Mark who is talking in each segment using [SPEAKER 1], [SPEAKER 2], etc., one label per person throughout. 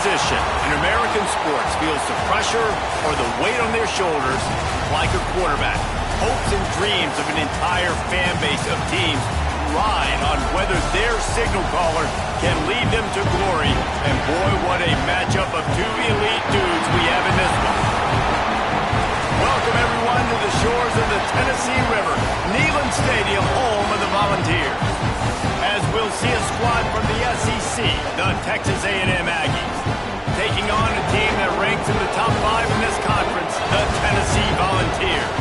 [SPEAKER 1] position in American sports feels the pressure or the weight on their shoulders like a quarterback. Hopes and dreams of an entire fan base of teams ride on whether their signal caller can lead them to glory. And boy, what a matchup of two elite dudes we have in this one. Welcome, everyone, to the shores of the Tennessee River, Neyland Stadium, home of the Volunteers. As we'll see a squad from the SEC, the Texas A&M Aggies, taking on a team that ranks in the top 5 in this conference, the Tennessee Volunteers.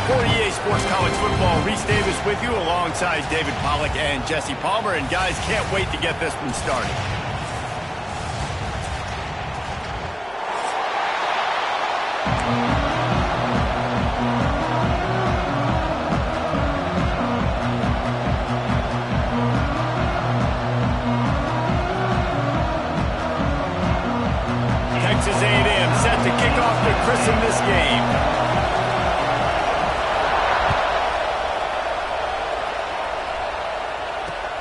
[SPEAKER 1] For EA Sports College Football, Reese Davis with you alongside David Pollack and Jesse Palmer. And guys, can't wait to get this one started. Texas A&M set to kick off to christen this game.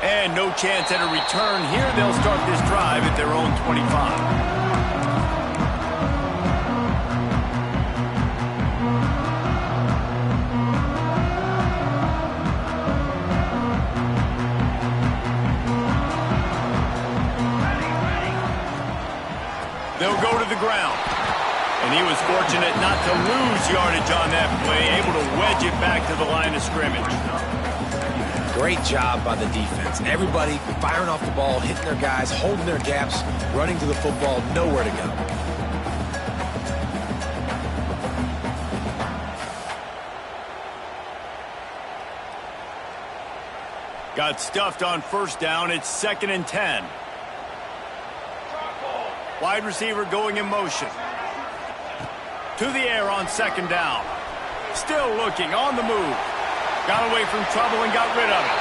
[SPEAKER 1] And no chance at a return here. They'll start this drive at their own 25. They'll go to the ground. And he was fortunate not to lose yardage on that play, able to wedge it back to the line of scrimmage.
[SPEAKER 2] Great job by the defense. Everybody firing off the ball, hitting their guys, holding their gaps, running to the football, nowhere to go.
[SPEAKER 1] Got stuffed on first down. It's 2nd and 10. Wide receiver going in motion. To the air on 2nd down. Still looking, on the move. Got away from trouble and got rid of it.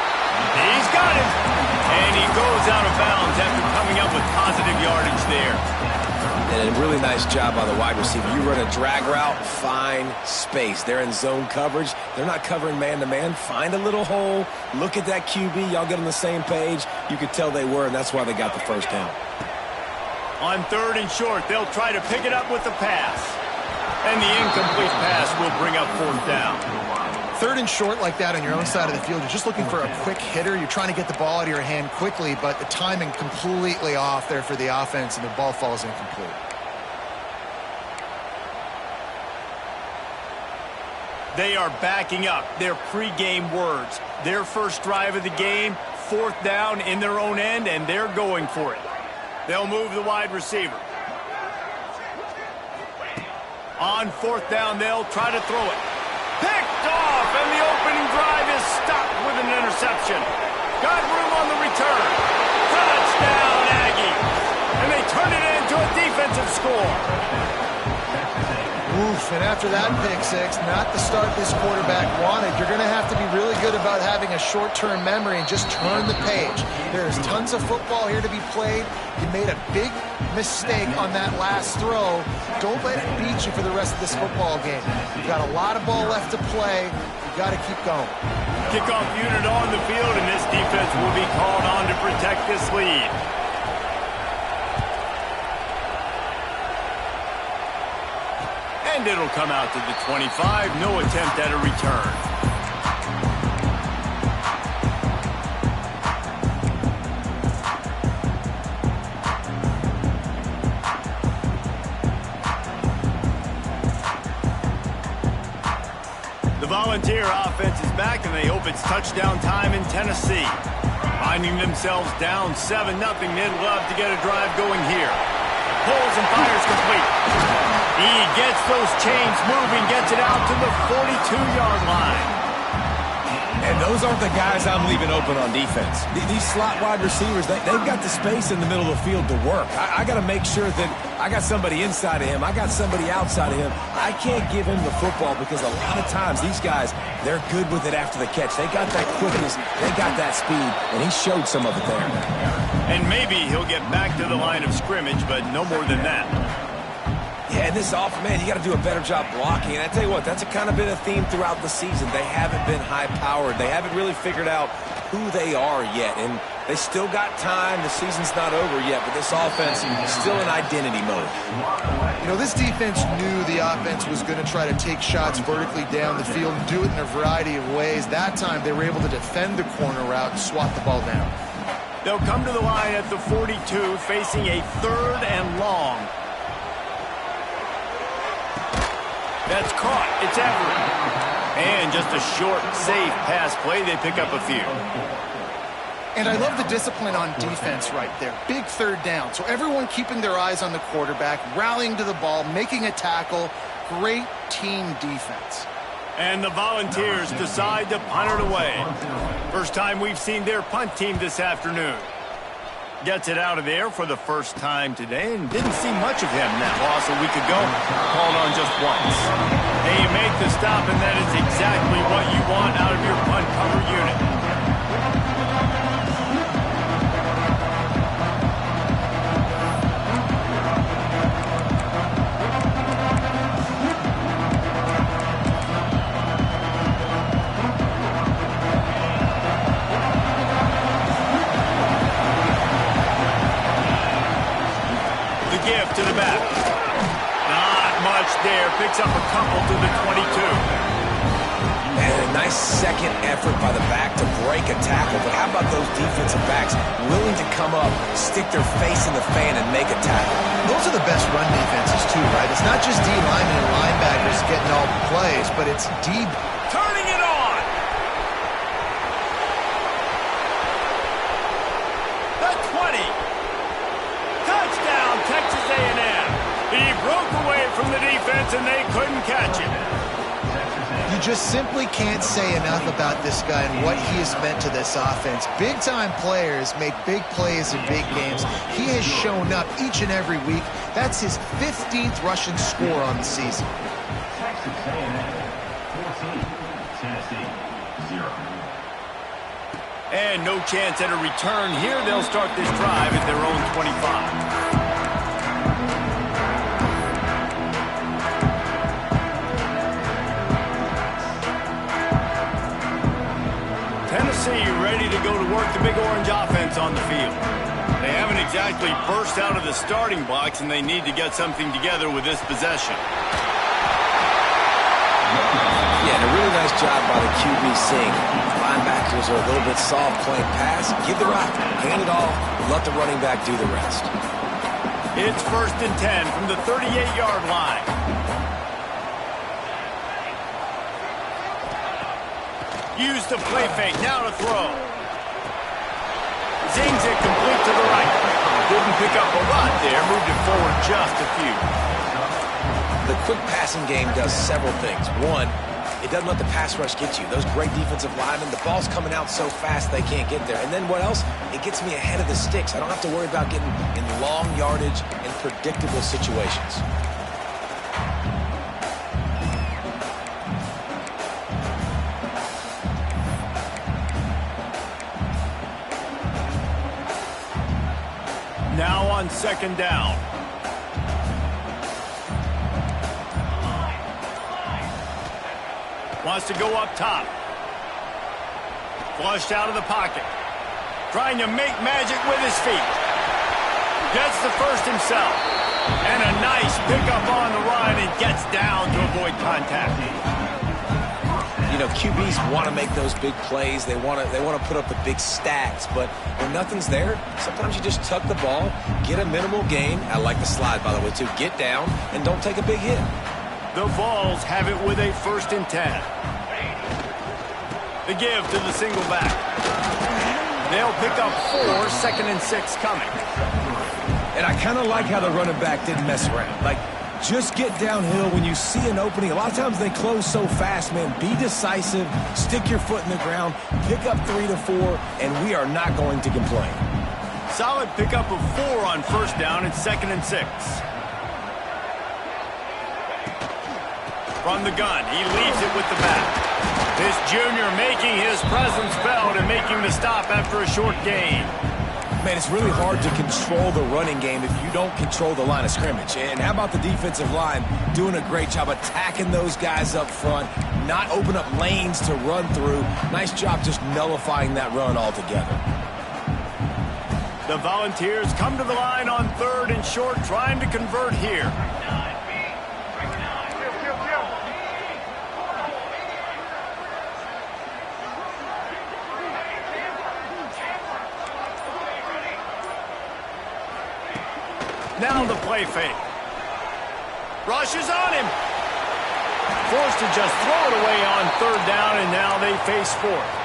[SPEAKER 1] He's got it. And he goes out of bounds after coming up with positive yardage there.
[SPEAKER 2] And a really nice job by the wide receiver. You run a drag route, find space. They're in zone coverage. They're not covering man-to-man. Find a little hole. Look at that QB. Y'all get on the same page. You could tell they were, and that's why they got the first down.
[SPEAKER 1] On 3rd and short, they'll try to pick it up with the pass. And the incomplete pass will bring up 4th down.
[SPEAKER 3] 3rd and short like that on your own side of the field, you're just looking for a quick hitter. You're trying to get the ball out of your hand quickly, but the timing completely off there for the offense, and the ball falls incomplete.
[SPEAKER 1] They are backing up their pregame words. Their first drive of the game, 4th down in their own end, and they're going for it. They'll move the wide receiver. On 4th down, they'll try to throw it. Picked off, and the opening drive is stopped with an interception. Got room on the return. Touchdown, Aggies. And they turn it into a defensive score.
[SPEAKER 3] Oof, and after that pick six, not the start this quarterback wanted. You're going to have to be really good about having a short-term memory and just turn the page. There's tons of football here to be played. You made a big mistake on that last throw. Don't let it beat you for the rest of this football game. You've got a lot of ball left to play. You've got to keep going.
[SPEAKER 1] Kickoff unit on the field, and this defense will be called on to protect this lead. And it'll come out to the 25. No attempt at a return. The Volunteer offense is back, and they hope it's touchdown time in Tennessee. Finding themselves down 7-0, they'd love to get a drive going here. Pulls and fires complete. He gets those chains moving, gets it out to the 42-yard line.
[SPEAKER 2] And those aren't the guys I'm leaving open on defense. These slot wide receivers, they've got the space in the middle of the field to work. I got to make sure that I got somebody inside of him. I got somebody outside of him. I can't give him the football because a lot of times these guys, they're good with it after the catch. They got that quickness. They got that speed, and he showed some of it there.
[SPEAKER 1] And maybe he'll get back to the line of scrimmage, but no more than that.
[SPEAKER 2] Yeah, and this offense, man, you got to do a better job blocking. And I tell you what, that's kind of been a theme throughout the season. They haven't been high-powered. They haven't really figured out who they are yet. And They still got time. The season's not over yet, but this offense is still in identity mode.
[SPEAKER 3] You know, this defense knew the offense was going to try to take shots vertically down the field and do it in a variety of ways. That time, they were able to defend the corner route and swat the ball down.
[SPEAKER 1] They'll come to the line at the 42, facing a 3rd and long. That's caught. It's Everett. And just a short, safe pass play. They pick up a few.
[SPEAKER 4] And I love the discipline on defense right there. Big 3rd down. So everyone keeping their eyes on the quarterback, rallying to the ball, making a tackle. Great team defense.
[SPEAKER 1] And the Volunteers decide to punt it away. First time we've seen their punt team this afternoon. Gets it out of there for the first time today and didn't see much of him in that loss a week ago. Called on just once. Hey, you make the stop, and that is exactly what you want out of your punt cover unit. To the back. Not much there. Picks up a couple to the 22.
[SPEAKER 2] And a nice second effort by the back to break a tackle. But how about those defensive backs willing to come up, stick their face in the fan, and make a tackle?
[SPEAKER 3] Those are the best run defenses, too, right? It's not just D linemen and linebackers getting all the plays, but it's D.
[SPEAKER 1] Turning it on. The 20. Touchdown, Texas A&M. He broke away from the defense, and they couldn't catch him.
[SPEAKER 3] You just simply can't say enough about this guy and what he has meant to this offense. Big-time players make big plays in big games. He has shown up each and every week. That's his 15th rushing score on the season.
[SPEAKER 5] Texas A&M 14, Tennessee 0.
[SPEAKER 1] And no chance at a return here. They'll start this drive at their own 25. Tennessee ready to go to work the Big Orange offense on the field. They haven't exactly burst out of the starting blocks, and they need to get something together with this possession.
[SPEAKER 2] Yeah, and a really nice job by the QB seeing linebackers are a little bit soft playing pass. Give the rock, hand it off, let the running back do the rest.
[SPEAKER 1] It's 1st and 10 from the 38-yard line. Use the play fake, now to throw. Zings it complete to the right. Didn't pick up a lot there, moved it forward just a few.
[SPEAKER 2] The quick passing game does several things. One, it doesn't let the pass rush get you. Those great defensive linemen, the ball's coming out so fast they can't get there. And then what else? It gets me ahead of the sticks. I don't have to worry about getting in long yardage and predictable situations.
[SPEAKER 1] Now on 2nd down. Wants to go up top. Flushed out of the pocket. Trying to make magic with his feet. Gets the first himself. And a nice pickup on the run and gets down to avoid contact.
[SPEAKER 2] You know, QBs want to make those big plays. They want to put up the big stacks. But when nothing's there, sometimes you just tuck the ball, get a minimal gain. I like the slide, by the way, too. Get down and don't take a big hit.
[SPEAKER 1] The Vols have it with a 1st and 10. The give to the single back. They'll pick up 4, 2nd and 6 coming.
[SPEAKER 2] And I kind of like how the running back didn't mess around. Like, just get downhill when you see an opening. A lot of times they close so fast, man. Be decisive, stick your foot in the ground, pick up 3 to 4, and we are not going to complain.
[SPEAKER 1] Solid pickup of 4 on 1st down and 2nd and 6. From the gun, he leaves it with the back. This junior making his presence felt and making the stop after a short gain.
[SPEAKER 2] Man, it's really hard to control the running game if you don't control the line of scrimmage. And how about the defensive line doing a great job attacking those guys up front, not open up lanes to run through. Nice job just nullifying that run altogether.
[SPEAKER 1] The Volunteers come to the line on 3rd and short, trying to convert here. Now the play fake. Rushes on him. Forced to just throw it away on 3rd down, and now they face 4th.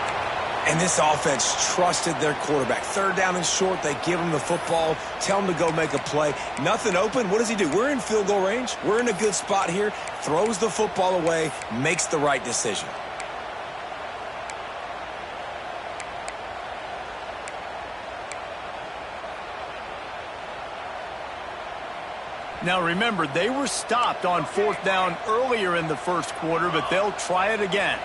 [SPEAKER 2] And this offense trusted their quarterback. 3rd down and short, they give him the football, tell him to go make a play. Nothing open, what does he do? We're in field goal range. We're in a good spot here. Throws the football away, makes the right decision.
[SPEAKER 1] Now remember, they were stopped on 4th down earlier in the first quarter, but they'll try it again.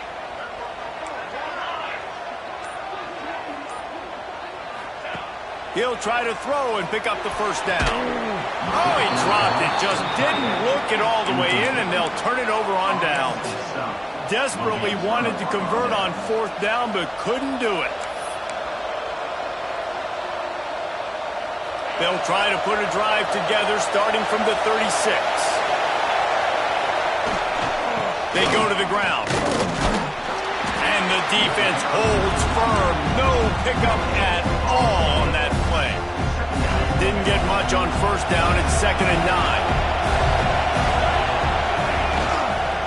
[SPEAKER 1] He'll try to throw and pick up the first down. Oh, he dropped it. Just didn't look it all the way in, and they'll turn it over on downs. Desperately wanted to convert on 4th down, but couldn't do it. They'll try to put a drive together starting from the 36. They go to the ground. And the defense holds firm. No pickup at all on that play. Didn't get much on 1st down. It's 2nd and 9.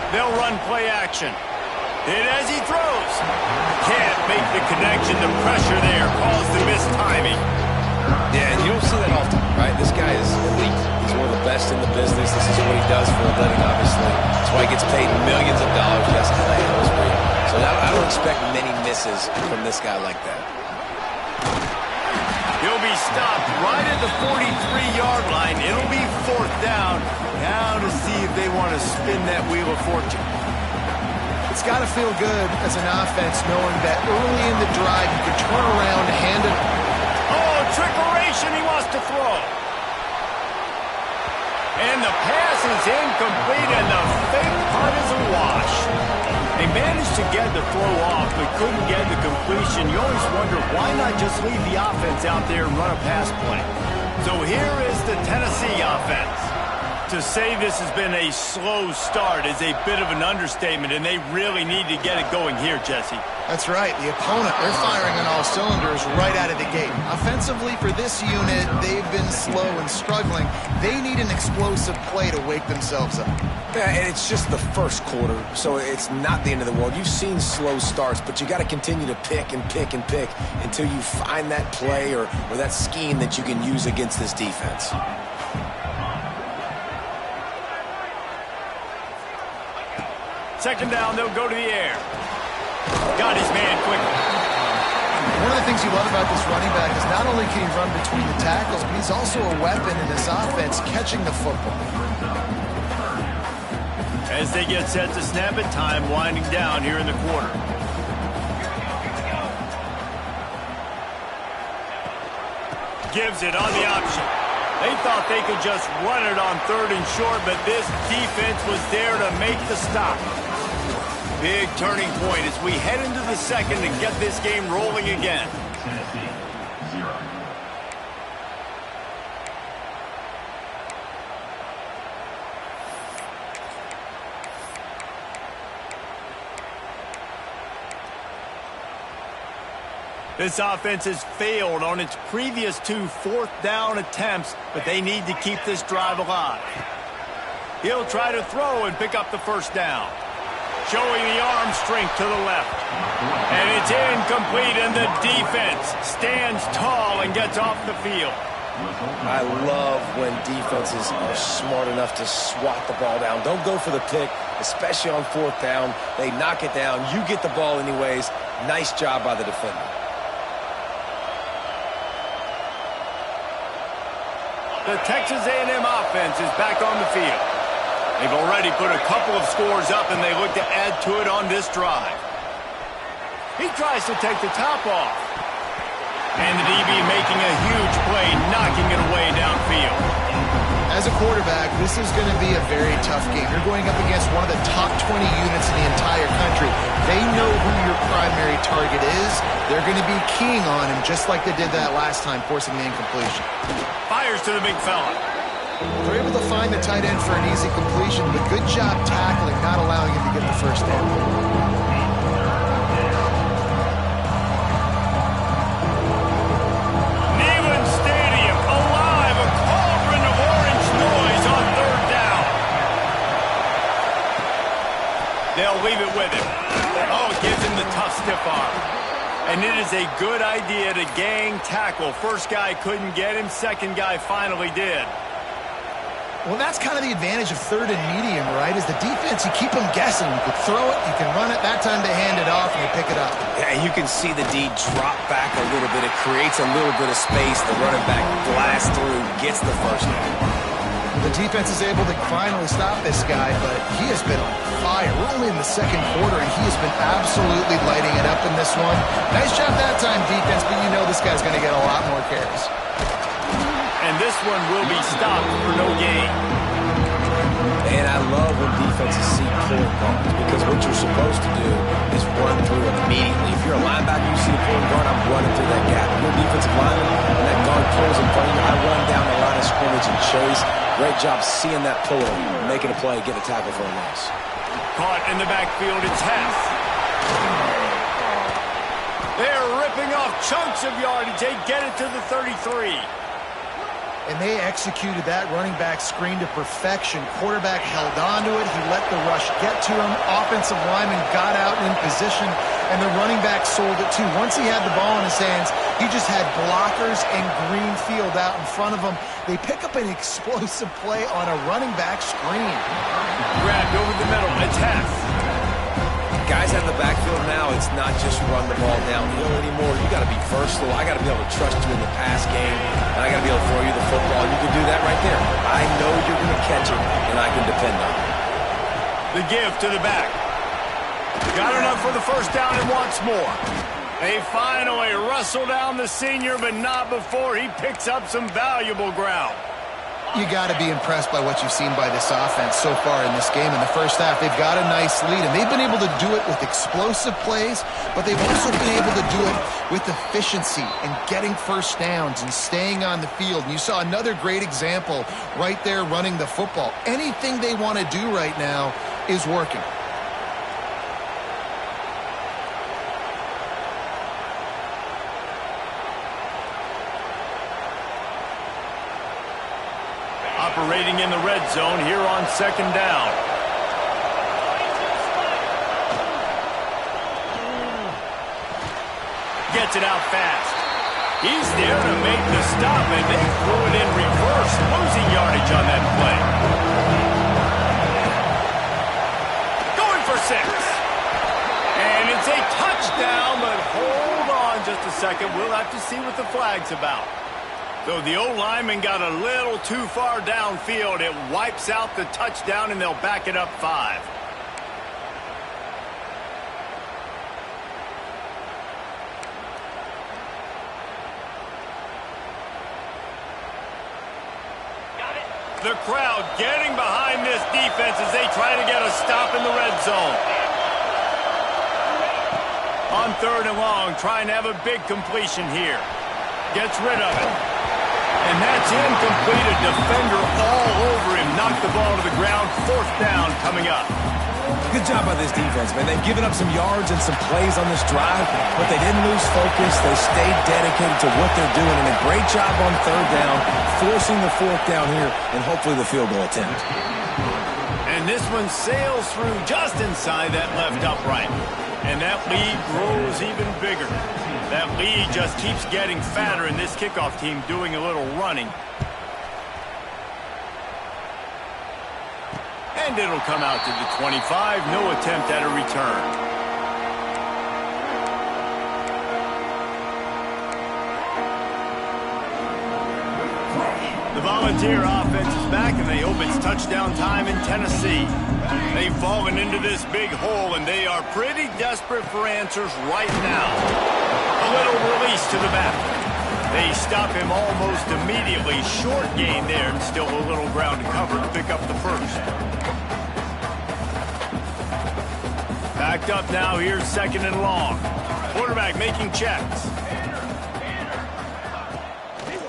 [SPEAKER 1] They'll run play action. Hit as he throws. Can't make the connection. The pressure there caused the missed timing.
[SPEAKER 2] Yeah, and you don't see that often, right? This guy is elite. He's one of the best in the business. This is what he does for a living, obviously. That's why he gets paid millions of dollars. Yes, so I don't expect many misses from this guy like that.
[SPEAKER 1] He'll be stopped right at the 43-yard line. It'll be 4th down. Now to see if they want to spin that wheel of fortune.
[SPEAKER 3] It's got to feel good as an offense knowing that early in the drive you can turn around and hand it.
[SPEAKER 1] Oh, trickeration, he wants to throw. And the pass is incomplete, and the fake punt is a wash. They managed to get the throw off, but couldn't get the completion. You always wonder, why not just leave the offense out there and run a pass play? So here is the Tennessee offense. To say this has been a slow start is a bit of an understatement, and they really need to get it going here, Jesse.
[SPEAKER 3] That's right. The opponent, they're firing on all cylinders right out of the gate. Offensively, for this unit, they've been slow and struggling. They need an explosive play to wake themselves up.
[SPEAKER 2] Yeah, and it's just the first quarter, so it's not the end of the world. You've seen slow starts, but you got to continue to pick and pick and pick until you find that play or that scheme that you can use against this defense.
[SPEAKER 1] Second down, they'll go to the air. Got his man quickly.
[SPEAKER 3] One of the things you love about this running back is not only can he run between the tackles, but he's also a weapon in this offense catching the football.
[SPEAKER 1] As they get set to snap it, time winding down here in the quarter. Gives it on the option. They thought they could just run it on 3rd and short, but this defense was there to make the stop. Big turning point as we head into the second and get this game rolling again.
[SPEAKER 5] Tennessee, 0.
[SPEAKER 1] This offense has failed on its previous 2 4th down attempts, but they need to keep this drive alive. He'll try to throw and pick up the first down. Showing the arm strength to the left. And it's incomplete, and the defense stands tall and gets off the field.
[SPEAKER 2] I love when defenses are smart enough to swat the ball down. Don't go for the pick, especially on 4th down. They knock it down. You get the ball anyways. Nice job by the defender.
[SPEAKER 1] The Texas A&M offense is back on the field. They've already put a couple of scores up, and they look to add to it on this drive. He tries to take the top off. And the DB making a huge play, knocking it away downfield.
[SPEAKER 3] As a quarterback, this is going to be a very tough game. You're going up against one of the top 20 units in the entire country. They know who your primary target is. They're going to be keying on him just like they did that last time, forcing the incompletion.
[SPEAKER 1] Fires to the big fella.
[SPEAKER 3] They're able to find the tight end for an easy completion, but good job tackling, not allowing him to get the first down.
[SPEAKER 1] Neyland Stadium, alive, a cauldron of orange noise on third down. They'll leave it with him. Oh, it gives him the tough stiff arm. And it is a good idea to gang tackle. First guy couldn't get him, second guy finally did.
[SPEAKER 3] Well, that's kind of the advantage of third and medium, right? Is the defense, you keep them guessing. You can throw it, you can run it. That time they hand it off and they pick it up.
[SPEAKER 2] Yeah, you can see the D drop back a little bit. It creates a little bit of space. The running back blasts through, gets the first down.
[SPEAKER 3] The defense is able to finally stop this guy, but he has been on fire. We're only in the second quarter, and he has been absolutely lighting it up in this one. Nice job that time, defense, but you know this guy's going to get a lot more carries.
[SPEAKER 1] And this one will be stopped for no gain.
[SPEAKER 2] And I love when defenses see pulling guards, because what you're supposed to do is run through immediately. If you're a linebacker, you see a pulling guard, I'm running through that gap. If you're a defensive lineman, and that guard pulls in front of you, I run down the line of scrimmage and chase. Great job seeing that pull, making a play, getting a tackle for a loss.
[SPEAKER 1] Caught in the backfield, it's Hess. They're ripping off chunks of yardage. They get it to the 33.
[SPEAKER 3] And they executed that running back screen to perfection. Quarterback held on to it. He let the rush get to him. Offensive lineman got out in position, and the running back sold it too. Once he had the ball in his hands, he just had blockers and green field out in front of him. They pick up an explosive play on a running back screen.
[SPEAKER 1] Grabbed over the middle. It's Hess.
[SPEAKER 2] Guys have the backfield now. It's not just run the ball downhill anymore. You got to be versatile. I got to be able to trust you in the pass game, and I got to be able to throw you the football. You can do that right there. I know you're going to catch it, and I can depend on it.
[SPEAKER 1] The give to the back. Got enough for the first down and wants more. They finally wrestle down the senior, but not before he picks up some valuable ground.
[SPEAKER 3] You got to be impressed by what you've seen by this offense so far in this game. In the first half, they've got a nice lead, and they've been able to do it with explosive plays, but they've also been able to do it with efficiency and getting first downs and staying on the field. And you saw another great example right there running the football. Anything they want to do right now is working.
[SPEAKER 1] Operating in the red zone here on second down. Gets it out fast. He's there to make the stop, and they threw it in reverse, losing yardage on that play. Going for 6. And it's a touchdown, but hold on just a second. We'll have to see what the flag's about. So the O-lineman got a little too far downfield. It wipes out the touchdown, and they'll back it up 5. The crowd getting behind this defense as they try to get a stop in the red zone. On third and long, trying to have a big completion here. Gets rid of it. And that's incomplete. A defender all over him. Knocked the ball to the ground. Fourth down coming up.
[SPEAKER 2] Good job by this defense, man. They've given up some yards and some plays on this drive, but they didn't lose focus. They stayed dedicated to what they're doing, and a great job on third down, forcing the fourth down here, and hopefully the field goal attempt.
[SPEAKER 1] And this one sails through just inside that left upright. And that lead grows even bigger. That lead just keeps getting fatter, and this kickoff team doing a little running. And it'll come out to the 25. No attempt at a return. The Volunteer offense is back, and they hope it's touchdown time in Tennessee. They've fallen into this big hole, and they are pretty desperate for answers right now. A little release to the back. They stop him almost immediately. Short gain there, and still a little ground to cover to pick up the first. Backed up now. Here's 2nd and long. Quarterback making checks.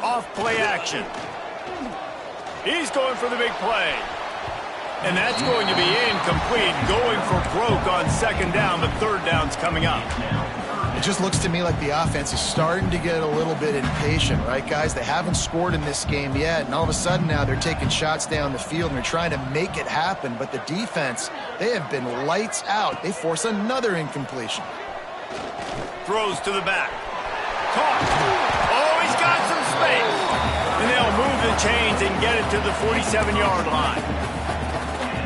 [SPEAKER 1] Off play action. He's going for the big play. And that's going to be incomplete. Going for broke on 2nd down, but 3rd down's coming up.
[SPEAKER 3] It just looks to me like the offense is starting to get a little bit impatient, right, guys? They haven't scored in this game yet, and all of a sudden now they're taking shots down the field and they're trying to make it happen. But the defense, they have been lights out. They force another incompletion.
[SPEAKER 1] Throws to the back. Caught. Oh, he's got some space. And they'll move the chains and get it to the 47-yard line.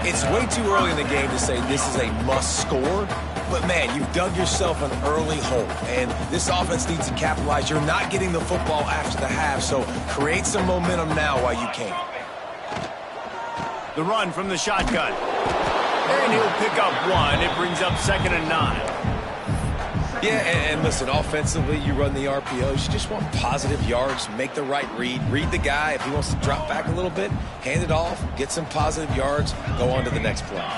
[SPEAKER 2] It's way too early in the game to say this is a must score. But, man, you've dug yourself an early hole, and this offense needs to capitalize. You're not getting the football after the half, so create some momentum now while you can.
[SPEAKER 1] The run from the shotgun. And he'll pick up 1. It brings up 2nd and 9.
[SPEAKER 2] Yeah, and listen, offensively, you run the RPOs. You just want positive yards, make the right read. Read the guy. If he wants to drop back a little bit, hand it off, get some positive yards, go on to the next play.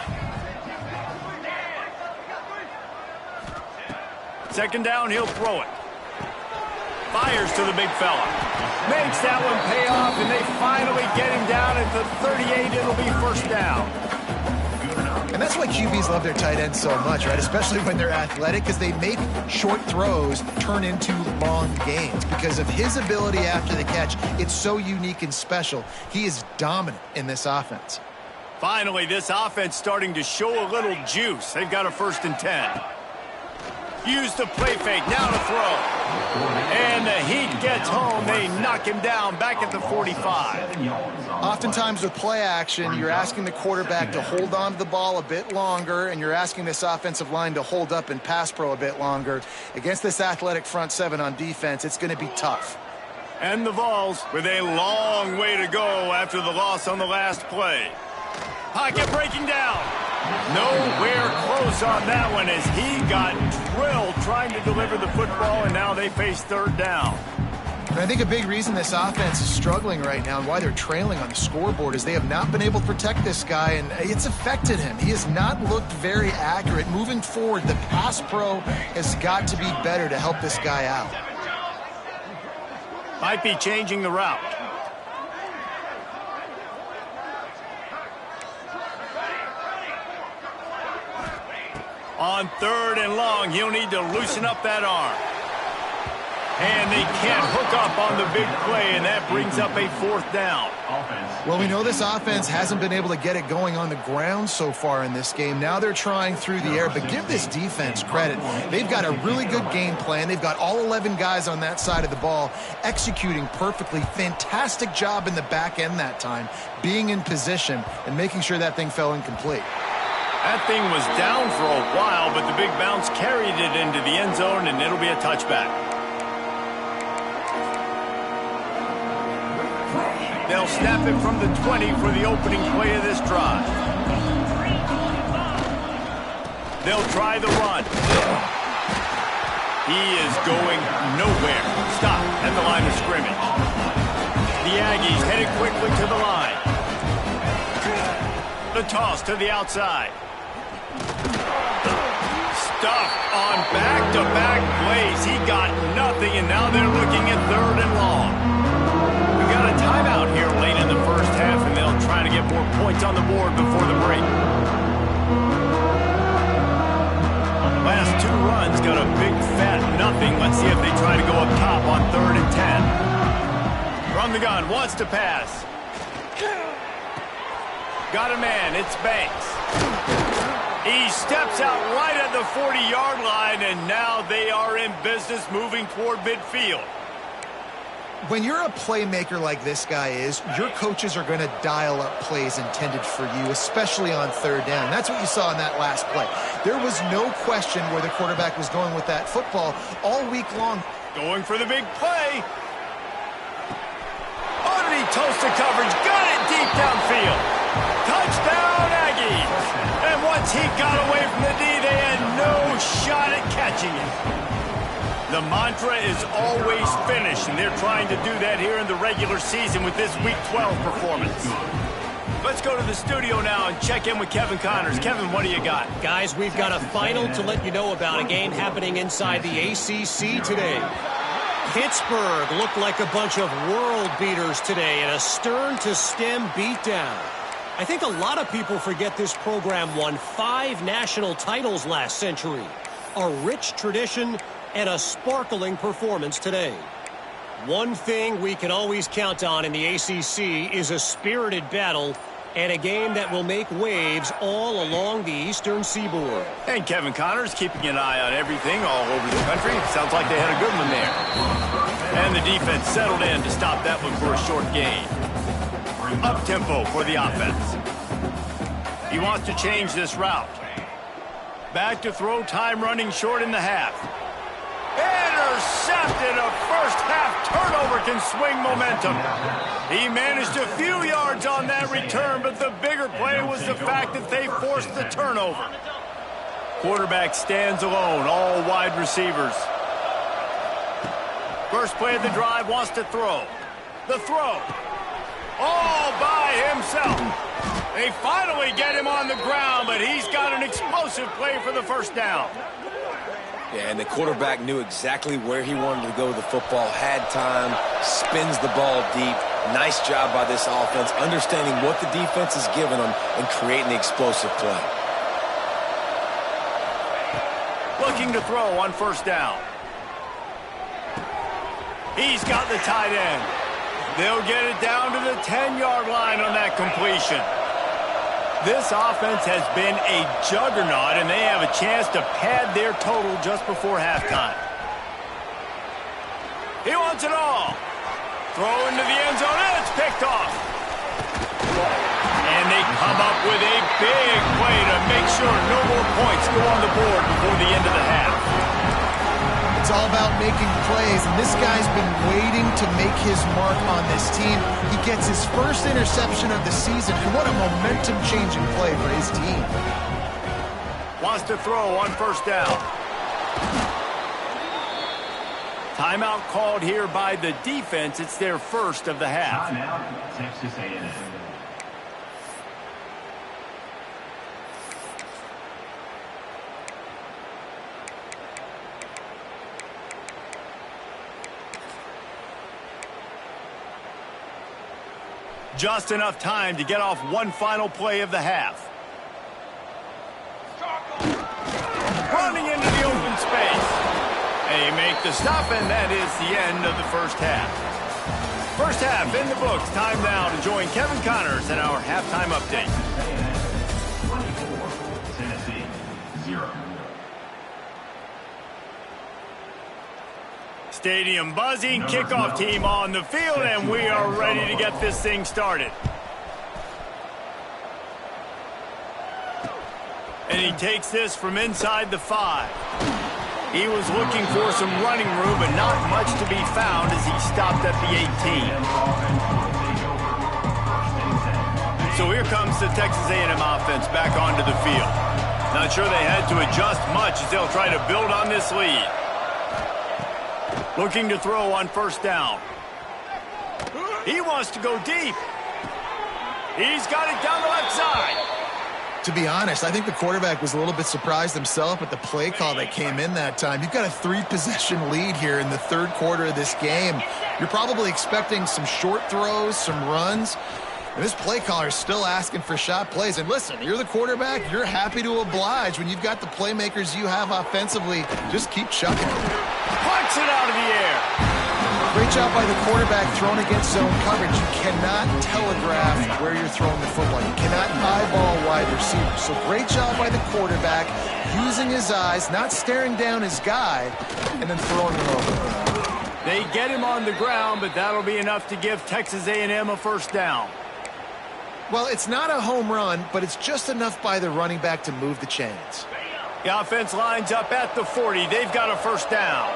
[SPEAKER 1] 2nd down, he'll throw it. Fires to the big fella. Makes that one pay off, and they finally get him down at the 38. It'll be 1st down.
[SPEAKER 3] And that's why QBs love their tight ends so much, right? Especially when they're athletic, because they make short throws turn into long gains. Because of his ability after the catch, it's so unique and special. He is dominant in this offense.
[SPEAKER 1] Finally, this offense starting to show a little juice. They've got a 1st and 10. Use the play fake, now to throw. And the heat gets home. They knock him down back at the 45.
[SPEAKER 3] Oftentimes with play action, you're asking the quarterback to hold on to the ball a bit longer, and you're asking this offensive line to hold up and pass pro a bit longer. Against this athletic front 7 on defense, it's going to be tough.
[SPEAKER 1] And the Vols with a long way to go after the loss on the last play. Pocket breaking down. Nowhere close on that one as he got drilled trying to deliver the football, and now they face 3rd down.
[SPEAKER 3] And I think a big reason this offense is struggling right now and why they're trailing on the scoreboard is they have not been able to protect this guy, and it's affected him. He has not looked very accurate. Moving forward, the pass pro has got to be better to help this guy out.
[SPEAKER 1] Might be changing the route. On 3rd and long, he'll need to loosen up that arm. And they can't hook up on the big play, and that brings up a 4th down.
[SPEAKER 3] Well, we know this offense hasn't been able to get it going on the ground so far in this game. Now they're trying through the air, but give this defense credit. They've got a really good game plan. They've got all 11 guys on that side of the ball executing perfectly. Fantastic job in the back end that time, being in position and making sure that thing fell incomplete.
[SPEAKER 1] That thing was down for a while, but the big bounce carried it into the end zone, and it'll be a touchback. They'll snap it from the 20 for the opening play of this drive. They'll try the run. He is going nowhere. Stop at the line of scrimmage. The Aggies headed quickly to the line. The toss to the outside. Stuffed on back-to-back plays. He got nothing, and now they're looking at 3rd and long. We got a timeout here late in the first half, and they'll try to get more points on the board before the break. Last 2 runs got a big fat nothing. Let's see if they try to go up top on 3rd and 10. From the gun, wants to pass. Got a man, it's Banks. He steps out right at the 40-yard line, and now they are in business moving toward midfield.
[SPEAKER 3] When you're a playmaker like this guy is, your coaches are going to dial up plays intended for you, especially on 3rd down. That's what you saw in that last play. There was no question where the quarterback was going with that football all week long.
[SPEAKER 1] Going for the big play. Underneath toasted coverage, got it deep downfield. Touchdown, Aggies! And once he got away from the D, they had no shot at catching it. The mantra is always finish, and they're trying to do that here in the regular season with this Week 12 performance. Let's go to the studio now and check in with Kevin Connors. Kevin, what do you got?
[SPEAKER 6] Guys, we've got a final to let you know about, a game happening inside the ACC today. Pittsburgh looked like a bunch of world beaters today in a stern-to-stem beatdown. I think a lot of people forget this program won 5 national titles last century. A rich tradition and a sparkling performance today. One thing we can always count on in the ACC is a spirited battle and a game that will make waves all along the Eastern Seaboard.
[SPEAKER 1] And Kevin Connors keeping an eye on everything all over the country. Sounds like they had a good one there. And the defense settled in to stop that one for a short gain. Up-tempo for the offense. He wants to change this route. Back to throw, time running short in the half. Intercepted. A first-half turnover can swing momentum. He managed a few yards on that return, but the bigger play was the fact that they forced the turnover. Quarterback stands alone, all wide receivers. First play of the drive, wants to throw. The throw. All by himself. They finally get him on the ground, but he's got an explosive play for the first down.
[SPEAKER 2] Yeah, and the quarterback knew exactly where he wanted to go with the football, had time, spins the ball deep. Nice job by this offense, understanding what the defense is giving them and creating the explosive play.
[SPEAKER 1] Looking to throw on first down. He's got the tight end. They'll get it down to the 10-yard line on that completion. This offense has been a juggernaut, and they have a chance to pad their total just before halftime. He wants it all. Throw into the end zone, and it's picked off. And they come up with a big play to make sure no more points go on the board before the end of the half.
[SPEAKER 3] It's all about making plays, and this guy's been waiting to make his mark on this team. He gets his first interception of the season, and what a momentum-changing play for his team.
[SPEAKER 1] Wants to throw on first down. Timeout called here by the defense. It's their first of the half.
[SPEAKER 5] Timeout, Texas A&M.
[SPEAKER 1] Just enough time to get off one final play of the half. Running into the open space. They make the stop, and that is the end of the first half. First half in the books. Time now to join Kevin Connors in our halftime update.
[SPEAKER 5] 24, Tennessee, 0.
[SPEAKER 1] Stadium buzzing, kickoff team on the field, and we are ready to get this thing started. And he takes this from inside the 5. He was looking for some running room, but not much to be found as he stopped at the 18. So here comes the Texas A&M offense back onto the field. Not sure they had to adjust much as they'll try to build on this lead. Looking to throw on first down. He wants to go deep. He's got it down the left side.
[SPEAKER 3] To be honest, I think the quarterback was a little bit surprised himself at the play call that came in that time. You've got a 3-possession lead here in the third quarter of this game. You're probably expecting some short throws, some runs. And this play caller is still asking for shot plays. And listen, you're the quarterback. You're happy to oblige when you've got the playmakers you have offensively. Just keep chucking.
[SPEAKER 1] Punts it out of the air.
[SPEAKER 3] Great job by the quarterback thrown against zone coverage. You cannot telegraph where you're throwing the football. You cannot eyeball wide receivers. So great job by the quarterback using his eyes, not staring down his guy, and then throwing him over.
[SPEAKER 1] They get him on the ground, but that'll be enough to give Texas A&M a first down.
[SPEAKER 3] Well, it's not a home run, but it's just enough by the running back to move the chains.
[SPEAKER 1] The offense lines up at the 40. They've got a first down.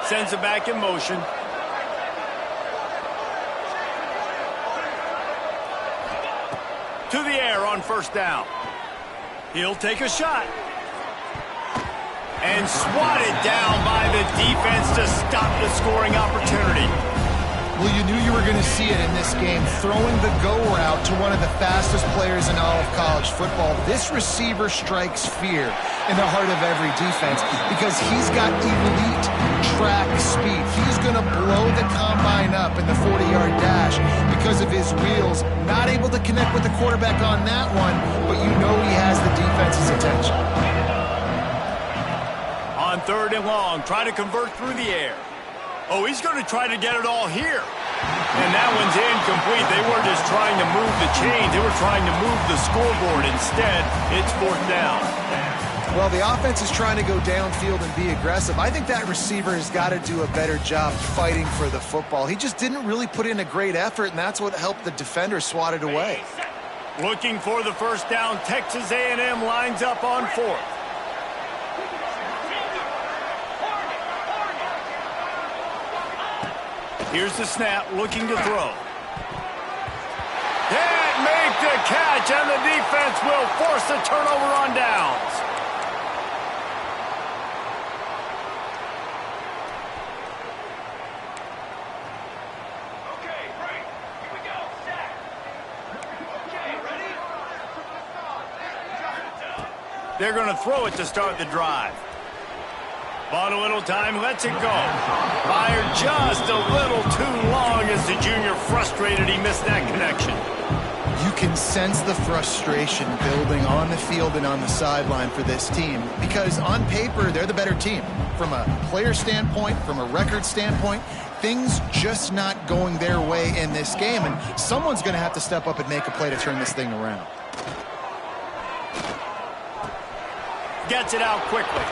[SPEAKER 1] Sends it back in motion. To the air on first down. He'll take a shot. And swatted down by the defense to stop the scoring opportunity.
[SPEAKER 3] Well, you knew you were going to see it in this game, throwing the go route to one of the fastest players in all of college football. This receiver strikes fear in the heart of every defense because he's got elite track speed. He's going to blow the combine up in the 40-yard dash because of his wheels. Not able to connect with the quarterback on that one, but you know he has the defense's attention.
[SPEAKER 1] On 3rd and long, try to convert through the air. Oh, he's going to try to get it all here. And that one's incomplete. They were just trying to move the chains. They were trying to move the scoreboard. Instead, it's 4th down.
[SPEAKER 3] Well, the offense is trying to go downfield and be aggressive. I think that receiver has got to do a better job fighting for the football. He just didn't really put in a great effort, and that's what helped the defender swat it away.
[SPEAKER 1] Looking for the 1st down. Texas A&M lines up on 4th. Here's the snap, looking to throw. Can't make the catch, and the defense will force a turnover on downs.
[SPEAKER 5] Okay, break. Here we go. Set. Okay, ready?
[SPEAKER 1] They're going to throw it to start the drive. Bought a little time, lets it go. Fired just a little too long as the junior frustrated he missed that connection.
[SPEAKER 3] You can sense the frustration building on the field and on the sideline for this team because on paper, they're the better team. From a player standpoint, from a record standpoint, things just not going their way in this game, and someone's going to have to step up and make a play to turn this thing around.
[SPEAKER 1] Gets it out quickly.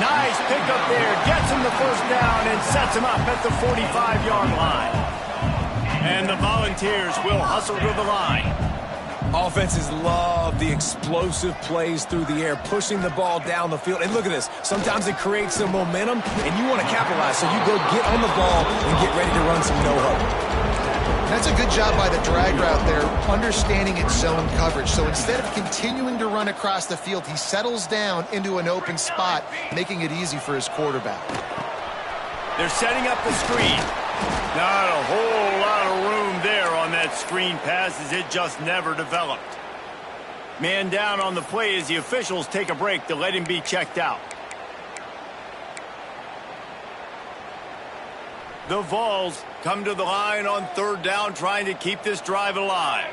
[SPEAKER 1] Nice pickup there. Gets him the 1st down and sets him up at the 45-yard line. And the Volunteers will hustle to the line.
[SPEAKER 2] Offenses love the explosive plays through the air, pushing the ball down the field. And look at this. Sometimes it creates some momentum, and you want to capitalize. So you go get on the ball and get ready to run some no-huddle.
[SPEAKER 3] That's a good job by the drag route there, understanding its zone coverage. So instead of continuing to run across the field, he settles down into an open spot, making it easy for his quarterback.
[SPEAKER 1] They're setting up the screen. Not a whole lot of room there on that screen pass as it just never developed. Man down on the play as the officials take a break to let him be checked out. The Vols come to the line on 3rd down, trying to keep this drive alive.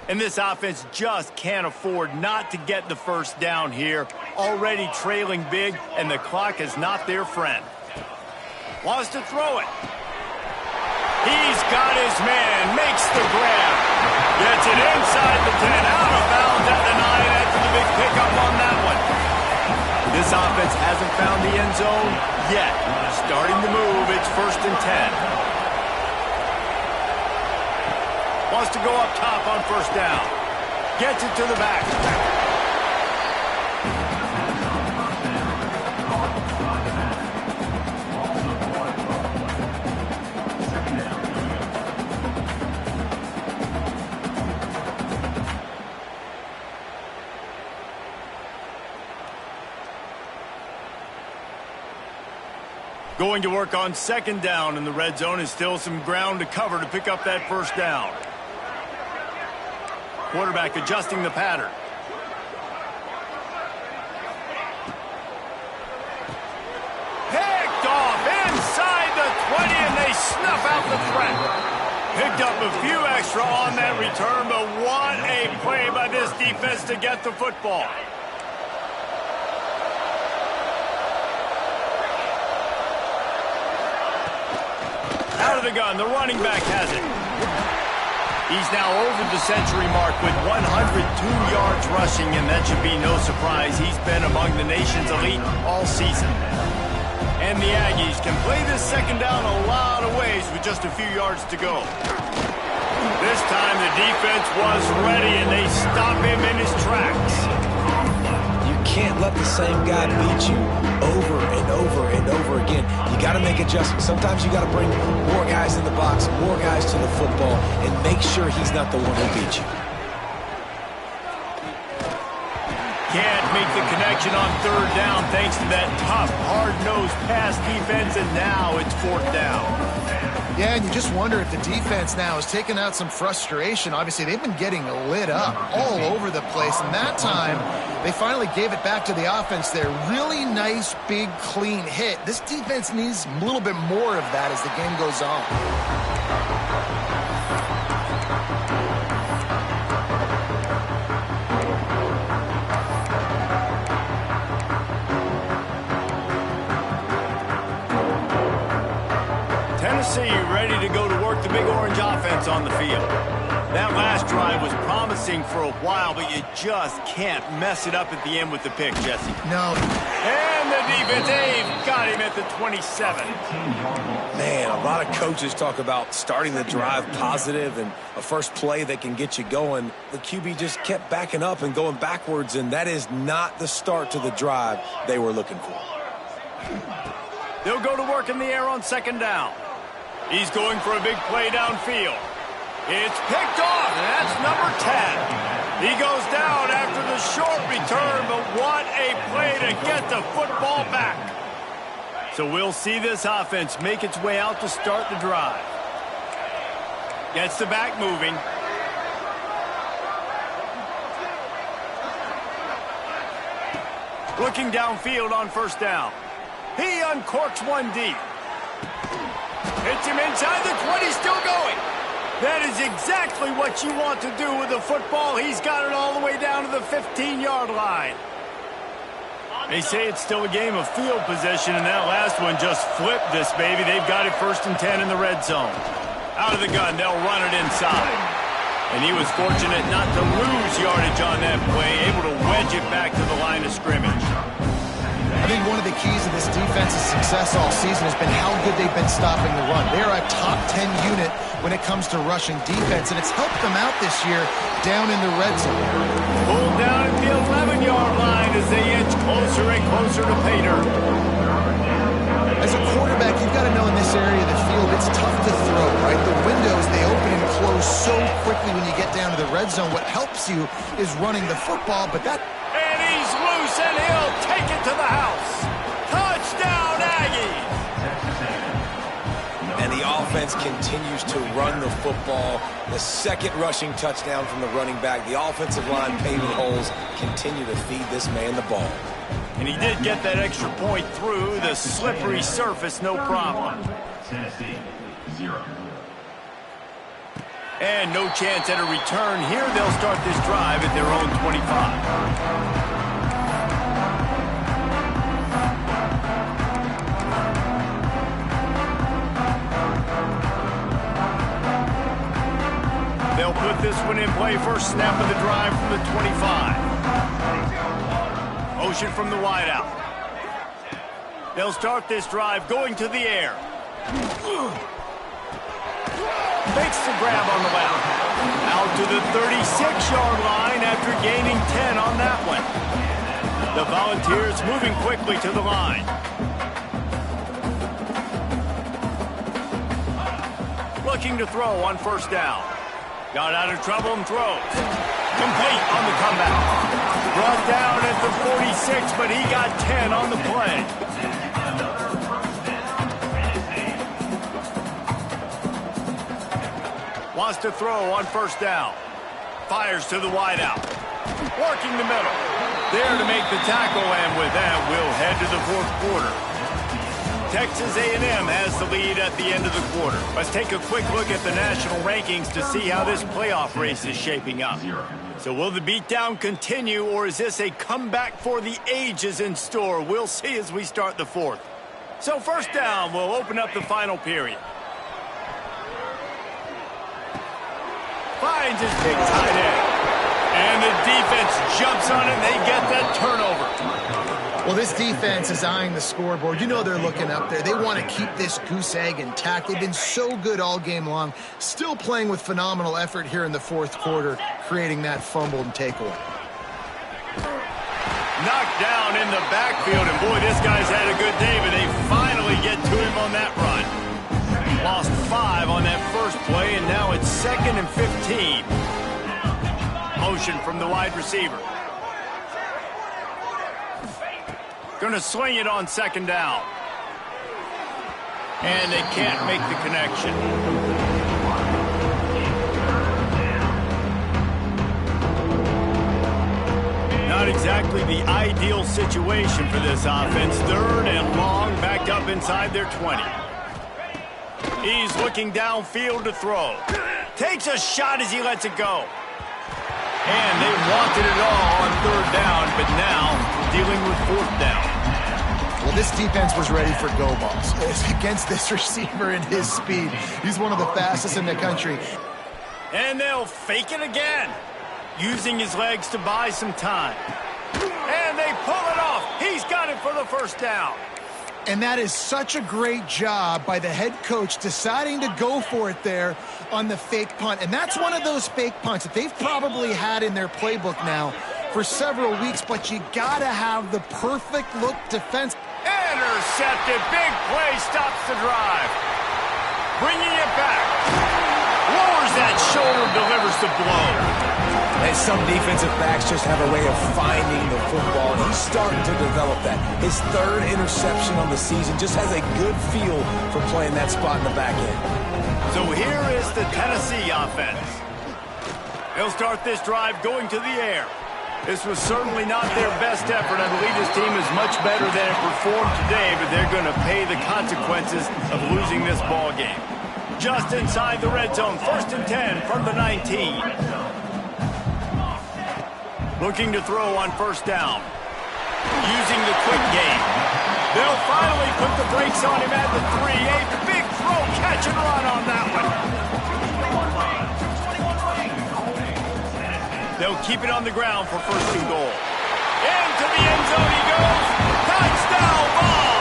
[SPEAKER 1] And this offense just can't afford not to get the 1st down here. Already trailing big, and the clock is not their friend. Wants to throw it. He's got his man, makes the grab. Gets it inside the 10, out of bounds at the 9 after the big pickup on that one. This offense hasn't found the end zone yet. Starting to move, it's 1st and 10. Wants to go up top on 1st down. Gets it to the back. Going to work on 2nd down in the red zone, and still some ground to cover to pick up that 1st down. Quarterback adjusting the pattern. Picked off inside the 20, and they snuff out the threat. Picked up a few extra on that return, but what a play by this defense to get the football. Out of the gun, the running back has it. He's now over the century mark with 102 yards rushing, and that should be no surprise. He's been among the nation's elite all season. And the Aggies can play this second down a lot of ways with just a few yards to go. This time the defense was ready, and they stop him in his tracks.
[SPEAKER 2] You can't let the same guy beat you over and over and over again. You got to make adjustments. Sometimes you got to bring more guys in the box, more guys to the football, and make sure he's not the one who beat you.
[SPEAKER 1] Can't make the connection on third down thanks to that tough, hard-nosed pass defense, and now it's fourth down.
[SPEAKER 3] Yeah, and you just wonder if the defense now is taking out some frustration. Obviously, they've been getting lit up all over the place, and that time they finally gave it back to the offense there. Really nice, big, clean hit. This defense needs a little bit more of that as the game goes on.
[SPEAKER 1] Tennessee ready to go to work the Big Orange offense on the field. That last drive was promising for a while, but you just can't mess it up at the end with the pick, Jesse.
[SPEAKER 3] No.
[SPEAKER 1] And the defense, they've got him at the 27.
[SPEAKER 2] Man, a lot of coaches talk about starting the drive positive and a first play that can get you going. The QB just kept backing up and going backwards, and that is not the start to the drive they were looking for.
[SPEAKER 1] They'll go to work in the air on second down. He's going for a big play downfield. It's picked off, and that's number 10. He goes down after the short return, but what a play to get the football back. So we'll see this offense make its way out to start the drive. Gets the back moving. Looking downfield on first down. He uncorks one deep. Hits him inside the 20, still going. That is exactly what you want to do with the football. He's got it all the way down to the 15-yard line. They say it's still a game of field position, and that last one just flipped this baby. They've got it 1st and 10 in the red zone. Out of the gun, they'll run it inside. And he was fortunate not to lose yardage on that play, able to wedge it back to the line of scrimmage.
[SPEAKER 3] I think one of the keys of this defense's success all season has been how good they've been stopping the run. They're a top 10 unit when it comes to rushing defense, and it's helped them out this year down in the red zone.
[SPEAKER 1] Pulled down at the 11-yard line as they inch closer and closer to pay dirt.
[SPEAKER 3] As a quarterback, you've got to know in this area of the field, it's tough to throw, right? The windows, they open and close so quickly when you get down to the red zone. What helps you is running the football, but that...
[SPEAKER 1] And he's loose, and he'll take it to the house. Touchdown, Aggies!
[SPEAKER 2] And the offense continues to run the football. The second rushing touchdown from the running back. The offensive line paving holes continue to feed this man the ball.
[SPEAKER 1] And he did get that extra point through the slippery surface, no problem.
[SPEAKER 5] Tennessee, 0.
[SPEAKER 1] And no chance at a return here. They'll start this drive at their own 25. They'll put this one in play. First snap of the drive from the 25. Motion from the wideout. They'll start this drive going to the air. Makes the grab on the left. Out to the 36-yard line after gaining 10 on that one. The Volunteers moving quickly to the line. Looking to throw on first down. Got out of trouble and throws. Complete on the comeback. Brought down at the 46, but he got 10 on the play. Wants to throw on first down. Fires to the wideout. Working the middle. There to make the tackle, and with that, we'll head to the fourth quarter. Texas A&M has the lead at the end of the quarter. Let's take a quick look at the national rankings to see how this playoff race is shaping up. So will the beatdown continue, or is this a comeback for the ages in store? We'll see as we start the fourth. So first down, we'll open up the final period. Finds his big tight end. And the defense jumps on it, and they get that turnover.
[SPEAKER 3] Well, this defense is eyeing the scoreboard. You know they're looking up there. They want to keep this goose egg intact. They've been so good all game long, still playing with phenomenal effort here in the fourth quarter, creating that fumble and takeaway.
[SPEAKER 1] Knocked down in the backfield, and boy, this guy's had a good day, but they finally get to him on that run. Lost 5 on that first play, and now it's 2nd and 15. Motion from the wide receiver. Going to swing it on 2nd down. And they can't make the connection. Not exactly the ideal situation for this offense. 3rd and long, backed up inside their 20. He's looking downfield to throw. Takes a shot as he lets it go. And they wanted it all on 3rd down, but now dealing with 4th down.
[SPEAKER 3] Well, this defense was ready for go balls. It's against this receiver and his speed. He's one of the fastest in the country.
[SPEAKER 1] And they'll fake it again, using his legs to buy some time. And they pull it off. He's got it for the 1st down.
[SPEAKER 3] And that is such a great job by the head coach deciding to go for it there on the fake punt. And that's one of those fake punts that they've probably had in their playbook now for several weeks, but you got to have the perfect look defense.
[SPEAKER 1] Intercepted. Big play stops the drive. Bringing it back. Lowers that shoulder, delivers the blow.
[SPEAKER 2] And some defensive backs just have a way of finding the football, and he's starting to develop that. His 3rd interception on the season just has a good feel for playing that spot in the back end.
[SPEAKER 1] So here is the Tennessee offense. They'll start this drive going to the air. This was certainly not their best effort. I believe this team is much better than it performed today, but they're going to pay the consequences of losing this ball game. Just inside the red zone, 1st and 10 from the 19. Looking to throw on 1st down. Using the quick game. They'll finally put the brakes on him at the 3. A big throw, catch and run on that one. They'll keep it on the ground for 1st and goal. Into the end zone he goes. Touchdown ball.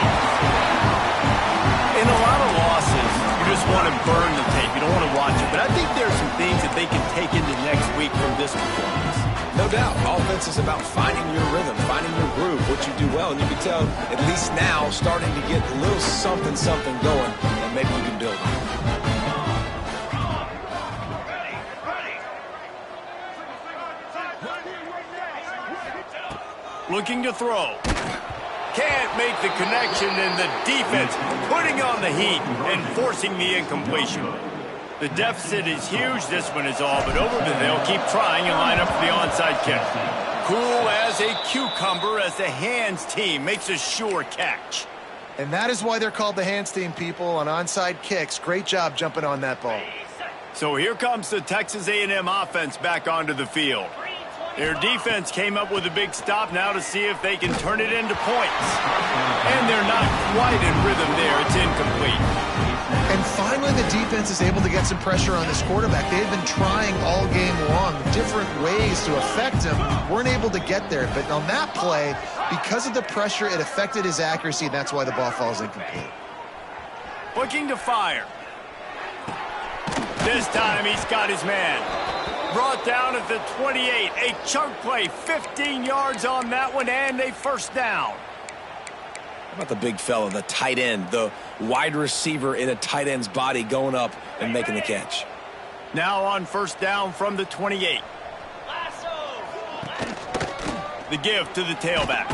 [SPEAKER 1] In a lot of losses, you just want to burn the tape. You don't want to watch it. But I think there's some things that they can take into next week from this performance.
[SPEAKER 2] No doubt. Offense is about finding your rhythm, finding your groove, what you do well. And you can tell, at least now, starting to get a little something going that maybe you can build on.
[SPEAKER 1] Looking to throw. Can't make the connection, and the defense putting on the heat and forcing the incompletion. The deficit is huge. This one is all but over, but they'll keep trying and line up for the onside kick. Cool as a cucumber as the hands team makes a sure catch.
[SPEAKER 3] And that is why they're called the hands team, people, on onside kicks. Great job jumping on that ball.
[SPEAKER 1] So here comes the Texas A&M offense back onto the field. Their defense came up with a big stop now to see if they can turn it into points. And they're not quite in rhythm there. It's incomplete.
[SPEAKER 3] And finally, the defense is able to get some pressure on this quarterback. They've been trying all game long different ways to affect him. Weren't able to get there. But on that play, because of the pressure, it affected his accuracy, and that's why the ball falls incomplete.
[SPEAKER 1] Looking to fire. This time he's got his man. Brought down at the 28. A chunk play, 15 yards on that one, and a 1st down.
[SPEAKER 2] How about the big fella, the tight end, the wide receiver in a tight end's body going up and making the catch?
[SPEAKER 1] Now on 1st down from the 28. The give to the tailback.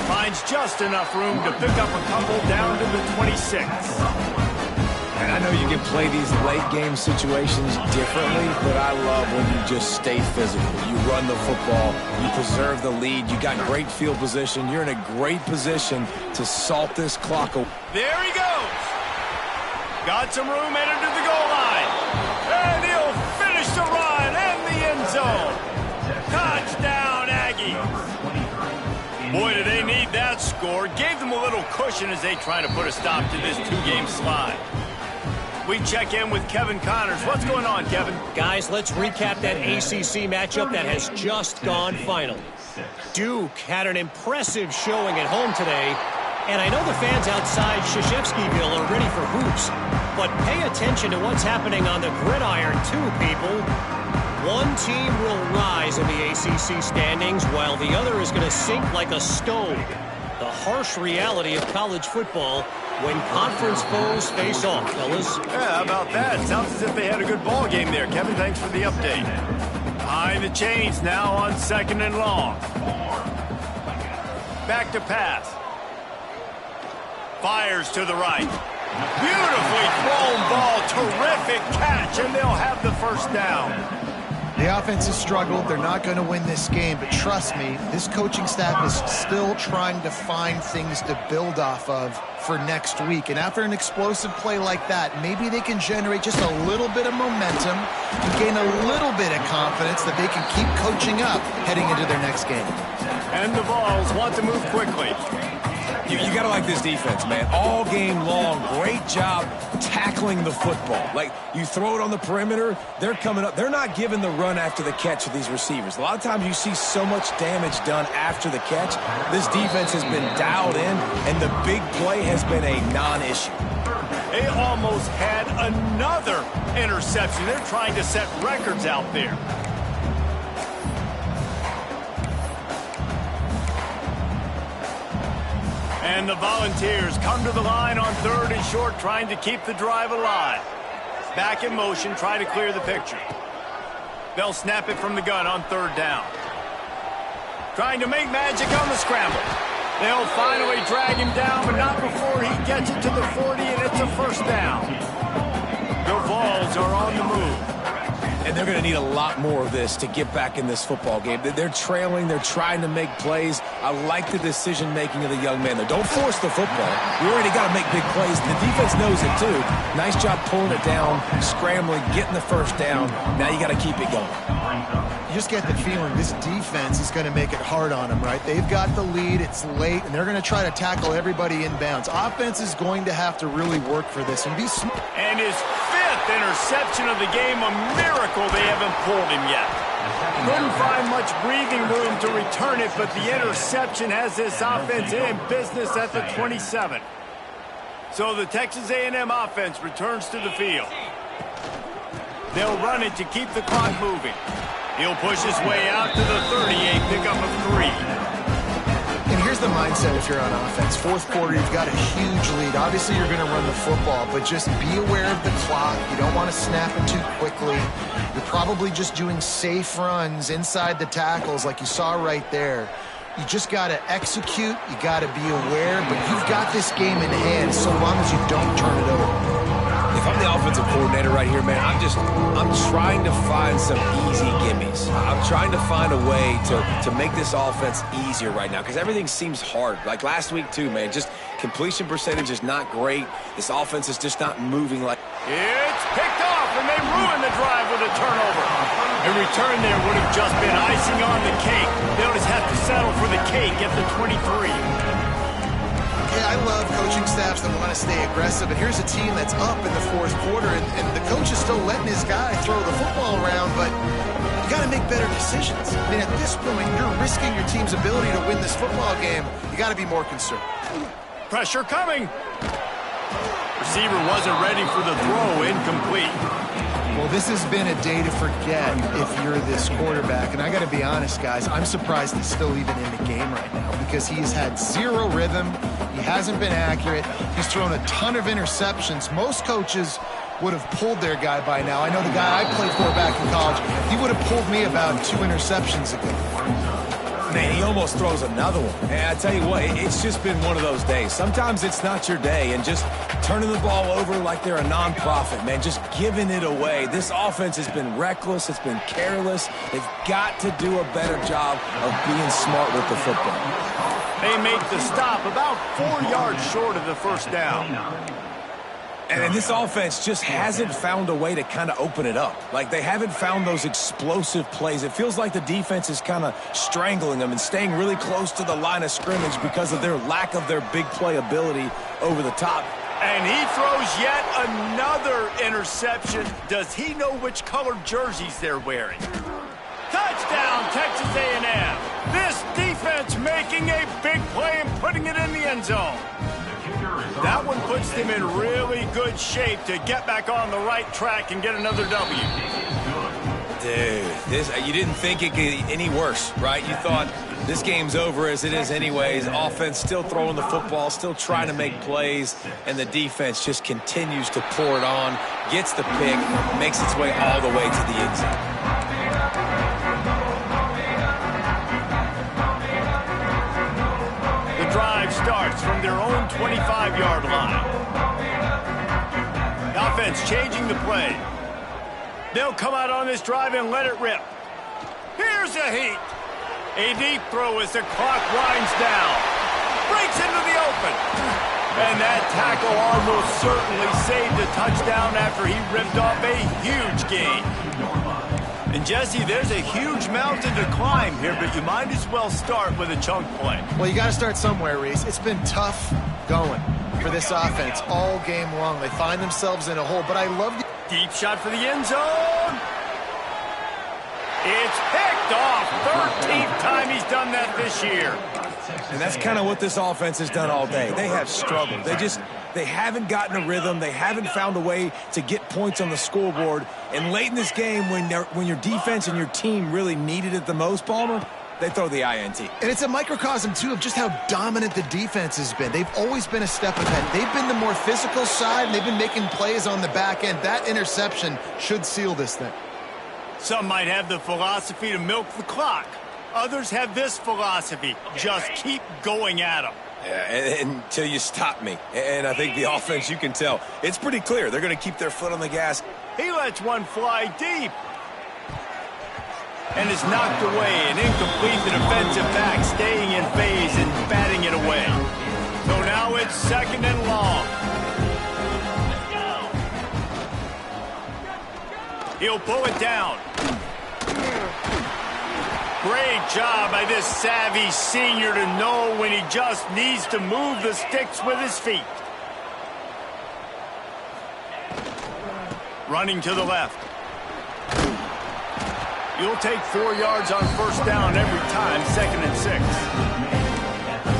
[SPEAKER 1] Finds just enough room to pick up a couple down to the 26.
[SPEAKER 2] And I know you can play these late game situations differently, but I love when you just stay physical. You run the football, you preserve the lead, you got great field position, you're in a great position to salt this clock away.
[SPEAKER 1] There he goes. Got some room headed to the goal line. And he'll finish the run and the end zone. Touchdown, Aggies. Boy, do they need that score. Gave them a little cushion as they try to put a stop to this 2-game slide. We check in with Kevin Connors. What's going on, Kevin?
[SPEAKER 6] Guys, let's recap that ACC matchup that has just gone final. Duke had an impressive showing at home today. And I know the fans outside Krzyzewskiville are ready for hoops. But pay attention to what's happening on the gridiron too, people. One team will rise in the ACC standings while the other is going to sink like a stone. The harsh reality of college football when conference foes face off, fellas.
[SPEAKER 1] Yeah, how about that? Sounds as if they had a good ball game there. Kevin, thanks for the update. Behind the chains now on 2nd and long. Back to pass. Fires to the right. Beautifully thrown ball. Terrific catch, and they'll have the first down.
[SPEAKER 3] The offense has struggled. They're not going to win this game, but trust me, this coaching staff is still trying to find things to build off of for next week. And after an explosive play like that, maybe they can generate just a little bit of momentum and gain a little bit of confidence that they can keep coaching up heading into their next game.
[SPEAKER 1] And the Vols want to move quickly.
[SPEAKER 2] You got to like this defense, man. All game long, great job tackling the football. Like, you throw it on the perimeter, they're coming up. They're not giving the run after the catch with these receivers. A lot of times you see so much damage done after the catch. This defense has been dialed in, and the big play has been a non-issue.
[SPEAKER 1] They almost had another interception. They're trying to set records out there. And the Volunteers come to the line on 3rd and short, trying to keep the drive alive. Back in motion, try to clear the picture. They'll snap it from the gun on 3rd down. Trying to make magic on the scramble. They'll finally drag him down, but not before he gets it to the 40, and it's a first down. The Vols are on the move.
[SPEAKER 2] And they're going to need a lot more of this to get back in this football game. They're trailing. They're trying to make plays. I like the decision-making of the young man. Don't force the football. You already got to make big plays. The defense knows it, too. Nice job pulling it down, scrambling, getting the first down. Now you got to keep it going.
[SPEAKER 3] You just get the feeling this defense is going to make it hard on them, right? They've got the lead. It's late, and they're going to try to tackle everybody inbounds. Offense is going to have to really work for this and be smart.
[SPEAKER 1] And his 5th interception of the game, a miracle they haven't pulled him yet. Couldn't find much breathing room to return it, but the interception has this offense in business at the 27. So the Texas A&M offense returns to the field. They'll run it to keep the clock moving. He'll push his way out to the 38, pickup of 3.
[SPEAKER 3] And here's the mindset if you're on offense. 4th quarter, you've got a huge lead. Obviously, you're going to run the football, but just be aware of the clock. You don't want to snap it too quickly. You're probably just doing safe runs inside the tackles like you saw right there. You just got to execute. You got to be aware, but you've got this game in hand so long as you don't turn it over.
[SPEAKER 2] If I'm the offensive coordinator right here, man, I'm trying to find some easy gimmies. I'm trying to find a way to make this offense easier right now because everything seems hard. Like last week, too, man, just completion percentage is not great. This offense is just not moving like...
[SPEAKER 1] It's picked off, and they ruin the drive with a turnover. A return there would have just been icing on the cake. They'll just have to settle for the cake at the 23.
[SPEAKER 3] Yeah, I love coaching staffs that want to stay aggressive, and here's a team that's up in the 4th quarter, and the coach is still letting his guy throw the football around, but you got to make better decisions. I mean, at this point, you're risking your team's ability to win this football game. You got to be more concerned.
[SPEAKER 1] Pressure coming. Receiver wasn't ready for the throw, incomplete.
[SPEAKER 3] Well, this has been a day to forget if you're this quarterback. And I got to be honest, guys, I'm surprised he's still even in the game right now because he's had zero rhythm. He hasn't been accurate. He's thrown a ton of interceptions. Most coaches would have pulled their guy by now. I know the guy I played for back in college, he would have pulled me about 2 interceptions ago.
[SPEAKER 2] Man, he almost throws another one. And I tell you what, it's just been one of those days. Sometimes it's not your day, and just turning the ball over like they're a nonprofit, man, just giving it away. This offense has been reckless. It's been careless. They've got to do a better job of being smart with the football.
[SPEAKER 1] They make the stop about 4 yards short of the first down.
[SPEAKER 2] And this offense just hasn't found a way to kind of open it up. Like, they haven't found those explosive plays. It feels like the defense is kind of strangling them and staying really close to the line of scrimmage because of their lack of their big play ability over the top.
[SPEAKER 1] And he throws yet another interception. Does he know which colored jerseys they're wearing? Touchdown, Texas A&M. This defense making a big play and putting it in the end zone. That one puts them in really good shape to get back on the right track and get another W.
[SPEAKER 2] Dude, you didn't think it could get any worse, right? You thought this game's over as it is anyways. Offense still throwing the football, still trying to make plays, and the defense just continues to pour it on, gets the pick, makes its way all the way to the end zone.
[SPEAKER 1] The drive starts from their own 25-yard line. The offense changing the play. They'll come out on this drive and let it rip. Here's a heat. A deep throw as the clock winds down. Breaks into the open. And that tackle almost certainly saved a touchdown after he ripped off a huge gain. And Jesse, there's a huge mountain to climb here, but you might as well start with a chunk play.
[SPEAKER 3] Well, you got to start somewhere, Reese. It's been tough going for this offense all game long. They find themselves in a hole, but I love the
[SPEAKER 1] Deep shot for the end zone. It's picked off. 13th time he's done that this year.
[SPEAKER 2] And that's kind of what this offense has done all day. They have struggled. They haven't gotten a rhythm. They haven't found a way to get points on the scoreboard. And late in this game, when your defense and your team really needed it the most, Palmer, they throw the INT.
[SPEAKER 3] And it's a microcosm, too, of just how dominant the defense has been. They've always been a step ahead. They've been the more physical side, and they've been making plays on the back end. That interception should seal this thing.
[SPEAKER 1] Some might have the philosophy to milk the clock. Others have this philosophy. Just keep going at them.
[SPEAKER 2] Yeah, until you stop me. And I think the offense, you can tell, it's pretty clear. They're going to keep their foot on the gas.
[SPEAKER 1] He lets one fly deep. And is knocked away and incomplete. The defensive back staying in phase and batting it away. So now it's second and long. He'll pull it down. Great job by this savvy senior to know when he just needs to move the sticks with his feet. Running to the left. You'll take 4 yards on first down every time, 2nd and 6.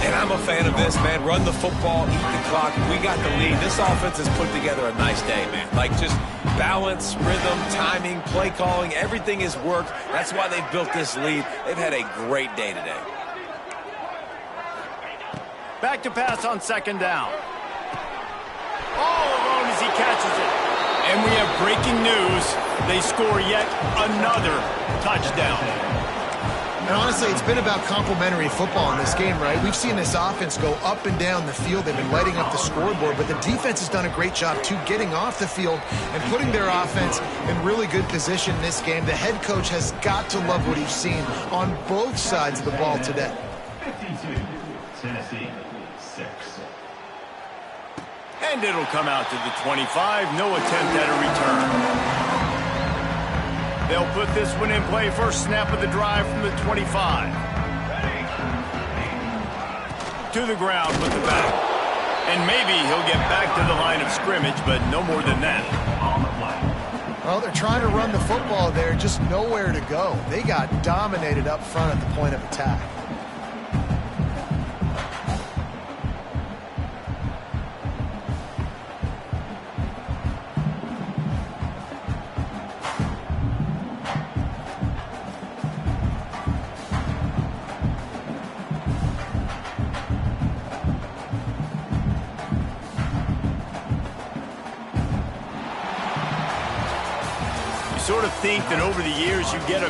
[SPEAKER 2] And I'm a fan of this, man. Run the football, eat the clock. We got the lead. This offense has put together a nice day, man. Like just balance, rhythm, timing, play calling, everything has worked. That's why they've built this lead. They've had a great day today.
[SPEAKER 1] Back to pass on 2nd down. All alone as he catches it. And we have breaking news. They score yet another touchdown.
[SPEAKER 3] And honestly, it's been about complementary football in this game, right? We've seen this offense go up and down the field. They've been lighting up the scoreboard, but the defense has done a great job, too, getting off the field and putting their offense in really good position in this game. The head coach has got to love what he's seen on both sides of the ball today.
[SPEAKER 5] 52, Tennessee, 6.
[SPEAKER 1] And it'll come out to the 25. No attempt at a return. They'll put this one in play. First snap of the drive from the 25. To the ground with the back. And maybe he'll get back to the line of scrimmage, but no more than that.
[SPEAKER 3] Well, they're trying to run the football there, just nowhere to go. They got dominated up front at the point of attack.
[SPEAKER 1] Sort of think that over the years you get a